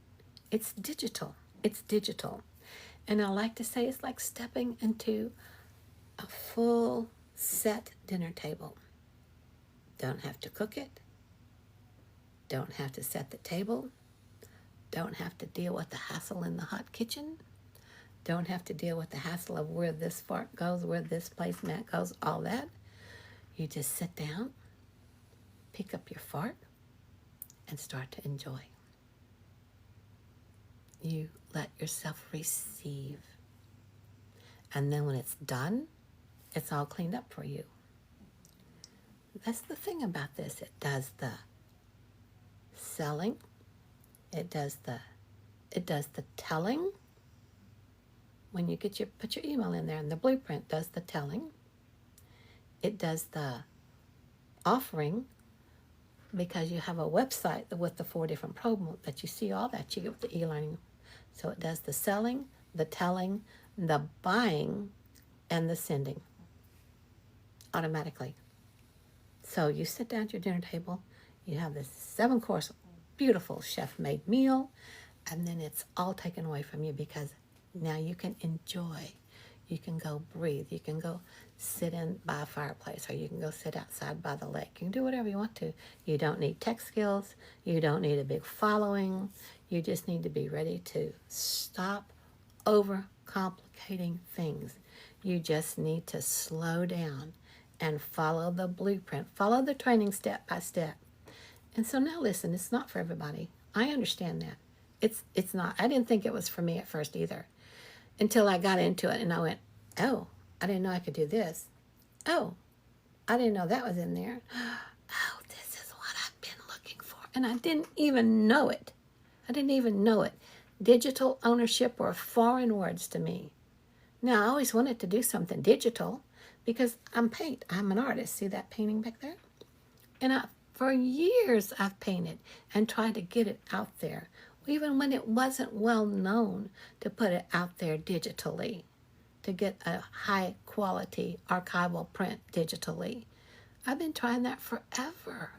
It's digital. It's digital. And I like to say it's like stepping into a full set dinner table. Don't have to cook it. Don't have to set the table. Don't have to deal with the hassle in the hot kitchen. Don't have to deal with the hassle of where this fork goes, where this placemat goes, all that. You just sit down, pick up your fork, and start to enjoy. You let yourself receive. And then when it's done, it's all cleaned up for you. That's the thing about this. It does the selling. It does the telling. When you put your email in there, and the blueprint does the telling. It does the offering, because you have a website with the 4 different programs that you see all that you get with the e-learning. So it does the selling, the telling, the buying, and the sending automatically. So you sit down at your dinner table, you have this 7-course beautiful chef-made meal, and then it's all taken away from you because now you can enjoy. You can go breathe. You can go sit in by a fireplace, or you can go sit outside by the lake. You can do whatever you want to. You don't need tech skills. You don't need a big following. You just need to be ready to stop overcomplicating things. You just need to slow down and follow the blueprint. Follow the training step by step. And so now listen, it's not for everybody. I understand that. It's not. I didn't think it was for me at first either, until I got into it and I went, oh, I didn't know I could do this. Oh, I didn't know that was in there. Oh, this is what I've been looking for. And I didn't even know it. I didn't even know it. Digital ownership were foreign words to me. Now, I always wanted to do something digital because I'm an artist. See that painting back there? And for years I've painted and tried to get it out there, even when it wasn't well known, to put it out there digitally, to get a high quality archival print digitally. I've been trying that forever.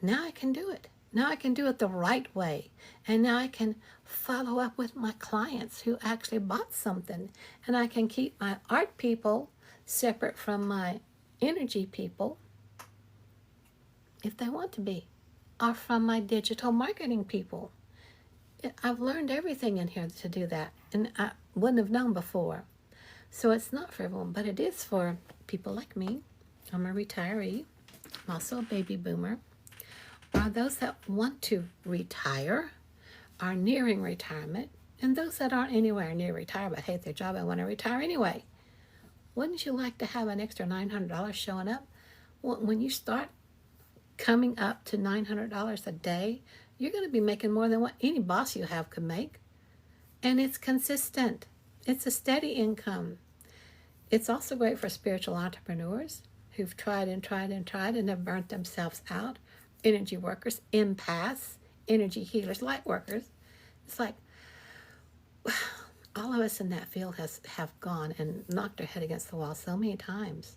Now I can do it. Now I can do it the right way. And now I can follow up with my clients who actually bought something. And I can keep my art people separate from my energy people, if they want to be, or from my digital marketing people. I've learned everything in here to do that, and I wouldn't have known before. So it's not for everyone, but it is for people like me. I'm a retiree. I'm also a baby boomer. Or those that want to retire, are nearing retirement, and those that aren't anywhere near retire but hate their job and want to retire anyway. Wouldn't you like to have an extra $900 showing up? Well, when you start coming up to $900 a day, you're going to be making more than what any boss you have could make. And it's consistent. It's a steady income. It's also great for spiritual entrepreneurs who've tried and tried and tried and have burnt themselves out. Energy workers, empaths, energy healers, light workers. It's like all of us in that field have gone and knocked our head against the wall so many times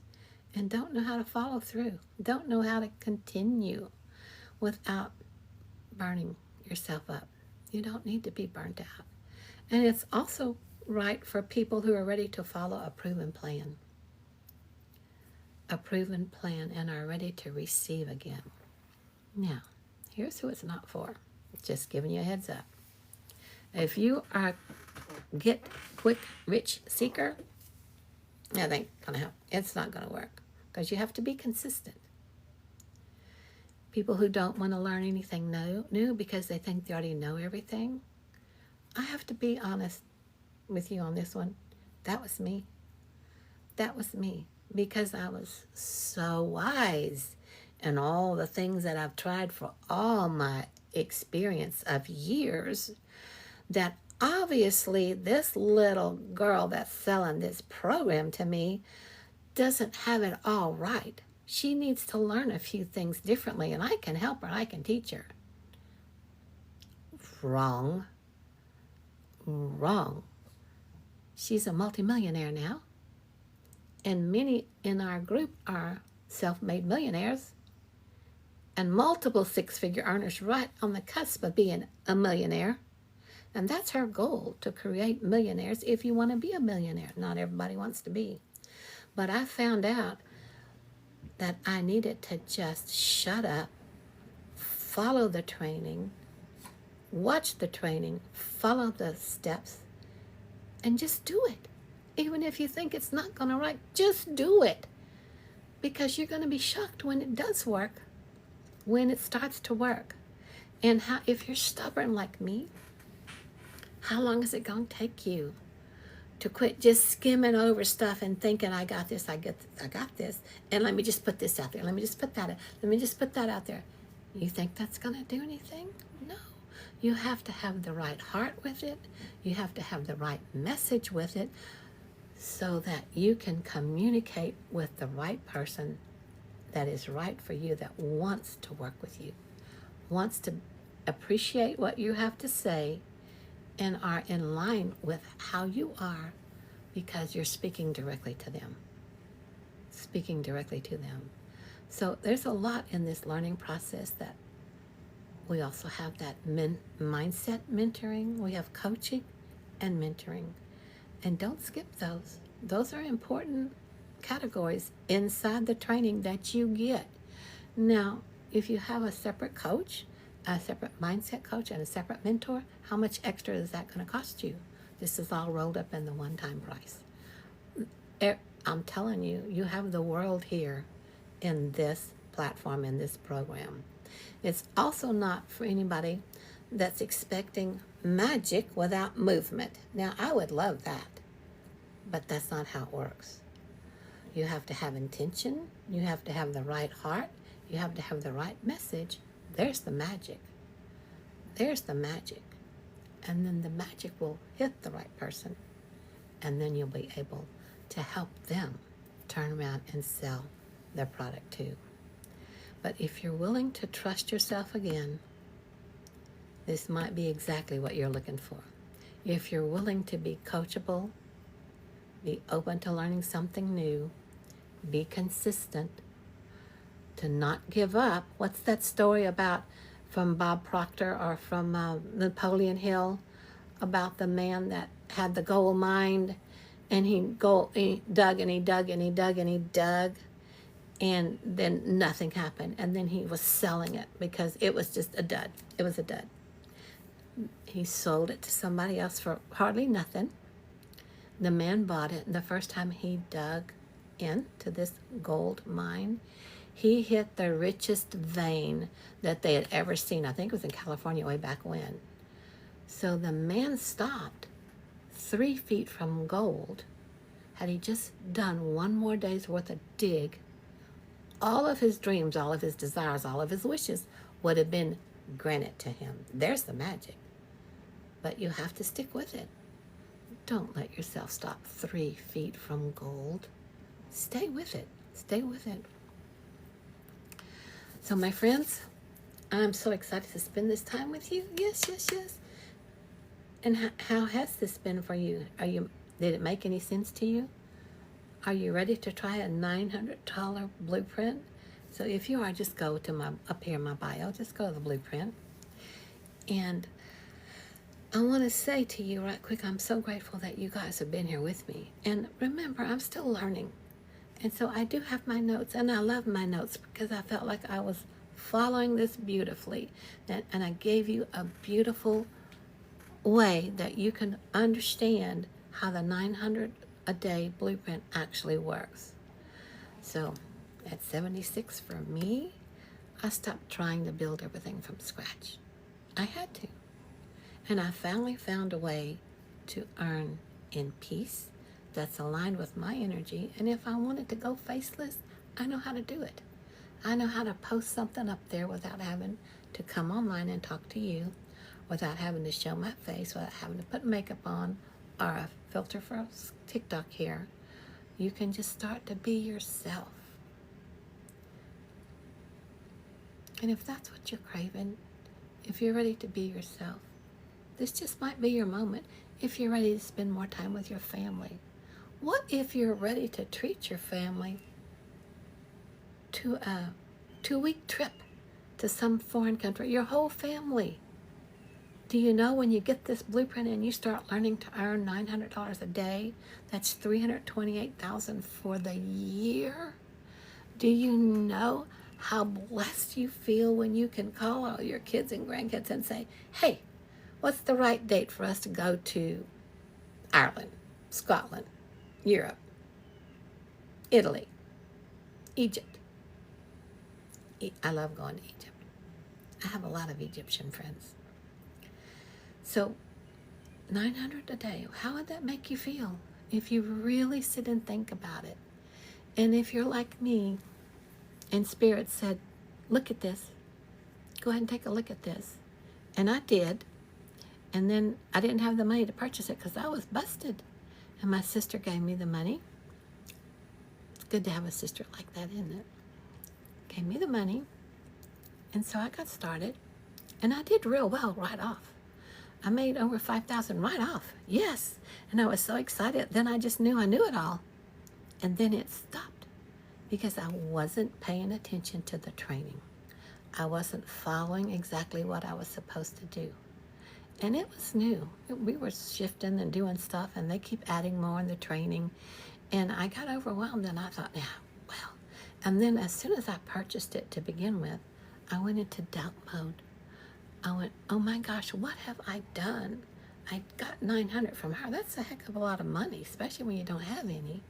and don't know how to follow through, don't know how to continue without burning yourself up. You don't need to be burnt out. And it's also right for people who are ready to follow a proven plan. A proven plan and are ready to receive again. Now, here's who it's not for. Just giving you a heads up. If you are a get quick rich seeker, that ain't gonna help. It's not gonna work because you have to be consistent. People who don't want to learn anything new because they think they already know everything. I have to be honest with you on this one. That was me. That was me because I was so wise in all the things that I've tried for all my experience of years that obviously this little girl that's selling this program to me doesn't have it all right. She needs to learn a few things differently, and I can help her. I can teach her. Wrong. Wrong. She's a multimillionaire now, and many in our group are self-made millionaires and multiple six-figure earners right on the cusp of being a millionaire. And that's her goal, to create millionaires if you want to be a millionaire. Not everybody wants to be. But I found out that I needed to just shut up, follow the training, watch the training, follow the steps, and just do it. Even if you think it's not going to work, just do it. Because you're going to be shocked when it does work, when it starts to work. And if you're stubborn like me, how long is it going to take you to quit just skimming over stuff and thinking, I got this, I got this, and let me just put this out there, let me just put that out there. You think that's going to do anything? No. You have to have the right heart with it. You have to have the right message with it, so that you can communicate with the right person that is right for you, that wants to work with you, wants to appreciate what you have to say, and are in line with how you are, because you're speaking directly to them. So there's a lot in this learning process. That we also have that mindset mentoring. We have coaching and mentoring. And don't skip those. Those are important categories inside the training that you get. Now, if you have a separate coach, a separate mindset coach, and a separate mentor, how much extra is that going to cost you? This is all rolled up in the one-time price. I'm telling you, you have the world here in this platform, in this program. It's also not for anybody that's expecting magic without movement. Now, I would love that, but that's not how it works. You have to have intention. You have to have the right heart. You have to have the right message. There's the magic. And then the magic will hit the right person. And then you'll be able to help them turn around and sell their product too. But if you're willing to trust yourself again, this might be exactly what you're looking for. If you're willing to be coachable, be open to learning something new, be consistent, to not give up. What's that story about from Bob Proctor or from Napoleon Hill about the man that had the gold mine, and he dug and he dug and he dug and he dug, and then nothing happened, and then he was selling it because it was just a dud. It was a dud. He sold it to somebody else for hardly nothing. The man bought it, and the first time he dug into this gold mine, he hit the richest vein that they had ever seen. I think it was in California way back when. So the man stopped 3 feet from gold. Had he just done one more day's worth of dig, all of his dreams, all of his desires, all of his wishes would have been granted to him. There's the magic. But you have to stick with it. Don't let yourself stop 3 feet from gold. Stay with it. Stay with it. So my friends, I'm so excited to spend this time with you. Yes. And how has this been for you? Did it make any sense to you? Are you ready to try a $900 blueprint? So if you are, just go to up here in my bio, just go to the blueprint. And I want to say to you right quick, I'm so grateful that you guys have been here with me. And remember, I'm still learning. And so I do have my notes, and I love my notes because I felt like I was following this beautifully. And I gave you a beautiful way that you can understand how the 900 a day blueprint actually works. So at 76 for me, I stopped trying to build everything from scratch. I had to. And I finally found a way to earn in peace that's aligned with my energy. And if I wanted to go faceless, I know how to do it. I know how to post something up there without having to come online and talk to you, without having to show my face, without having to put makeup on or a filter for TikTok here. You can just start to be yourself. And if that's what you're craving, if you're ready to be yourself, this just might be your moment. If you're ready to spend more time with your family, what if you're ready to treat your family to a 2-week trip to some foreign country, your whole family? Do you know when you get this blueprint and you start learning to earn $900 a day, that's $328,000 for the year? Do you know how blessed you feel when you can call all your kids and grandkids and say, hey, what's the right date for us to go to Ireland, Scotland, Europe, Italy, Egypt? I love going to Egypt. I have a lot of Egyptian friends. So $900 a day, how would that make you feel if you really sit and think about it? And if you're like me and Spirit said, look at this, go ahead and take a look at this. And I did. And then I didn't have the money to purchase it because I was busted. And my sister gave me the money. It's good to have a sister like that, isn't it? Gave me the money. And so I got started. And I did real well right off. I made over $5,000 right off. Yes. And I was so excited. Then I just knew I knew it all. And then it stopped because I wasn't paying attention to the training. I wasn't following exactly what I was supposed to do. And it was new. We were shifting and doing stuff, and they keep adding more in the training. And I got overwhelmed, and I thought, yeah, well. And then as soon as I purchased it to begin with, I went into doubt mode. I went, oh my gosh, what have I done? I got $900 from her. That's a heck of a lot of money, especially when you don't have any.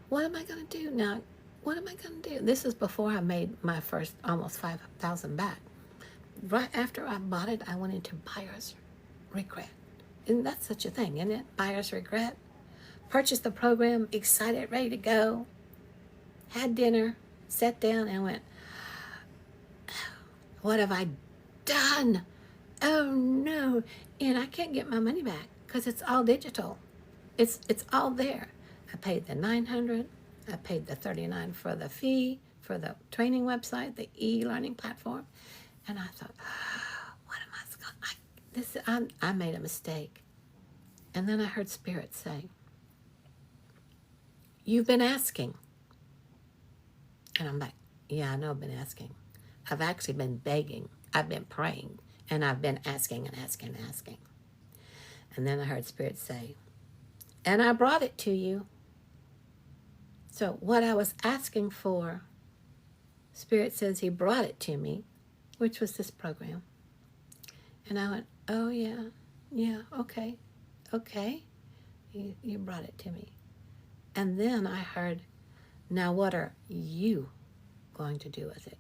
What am I going to do now? What am I going to do? This is before I made my first almost $5,000 back. Right after I bought it, I went into buyer's regret. Isn't that such a thing, isn't it? Buyer's regret. Purchased the program, excited, ready to go. Had dinner, sat down and went, what have I done? Oh no. And I can't get my money back because it's all digital. It's all there. I paid the $900. I paid the $39 for the fee for the training website, the e-learning platform. And I thought, what am I going to, I made a mistake. And then I heard Spirit say, you've been asking. And I'm like, yeah, I know I've been asking. I've actually been begging. I've been praying. And I've been asking and asking and asking. And then I heard Spirit say, and I brought it to you. So what I was asking for, Spirit says he brought it to me, which was this program. And I went, oh yeah, okay. You brought it to me. And then I heard, now what are you going to do with it?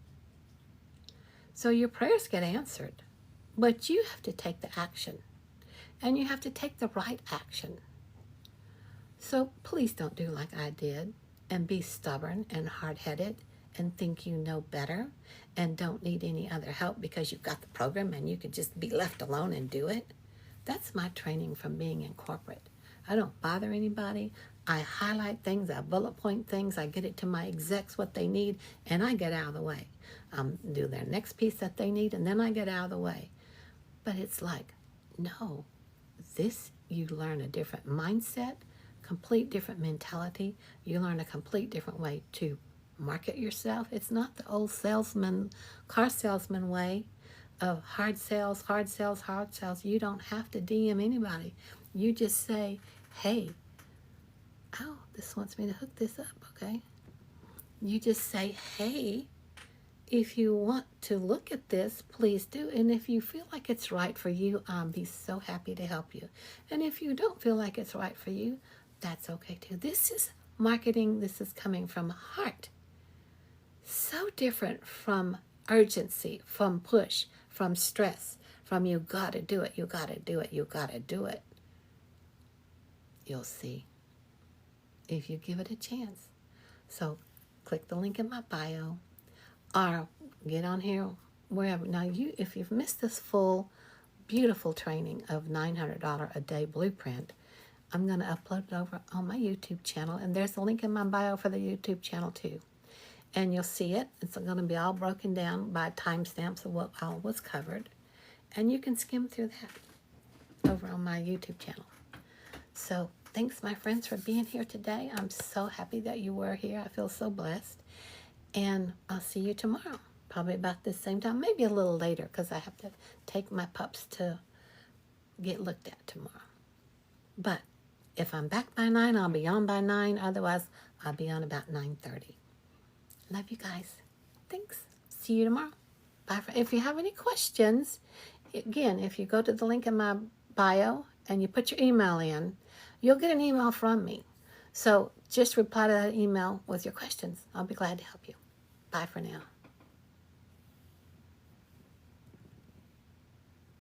So your prayers get answered, but you have to take the action. And you have to take the right action. So please don't do like I did and be stubborn and hard-headed and think you know better and don't need any other help because you've got the program and you can just be left alone and do it. That's my training from being in corporate. I don't bother anybody. I highlight things, I bullet point things, I get it to my execs what they need, and I get out of the way. Do their next piece that they need, and then I get out of the way. But it's like, no, this, you learn a different mindset, complete different mentality. You learn a complete different way to market yourself. It's not the old salesman, car salesman way of hard sales. You don't have to DM anybody. You just say, hey, oh, this wants me to hook this up, okay? You just say, hey, if you want to look at this, please do. And if you feel like it's right for you, I'll be so happy to help you. And if you don't feel like it's right for you, that's okay too. This is marketing. This is coming from heart. So different from urgency, from push, from stress, from you gotta do it, you gotta do it, you gotta do it. You'll see if you give it a chance. So click the link in my bio or get on here wherever. Now, if you've missed this full, beautiful training of $900 a day blueprint, I'm going to upload it over on my YouTube channel, and there's a link in my bio for the YouTube channel too. And you'll see it. It's going to be all broken down by timestamps of what all was covered, and you can skim through that over on my YouTube channel. So thanks, my friends, for being here today. I'm so happy that you were here. I feel so blessed, and I'll see you tomorrow. probably about the same time, maybe a little later, because I have to take my pups to get looked at tomorrow. But if I'm back by 9, I'll be on by 9. Otherwise, I'll be on about 9:30. Love you guys. Thanks. See you tomorrow. Bye. If you have any questions, again, if you go to the link in my bio and you put your email in, you'll get an email from me. So just reply to that email with your questions. I'll be glad to help you. Bye for now.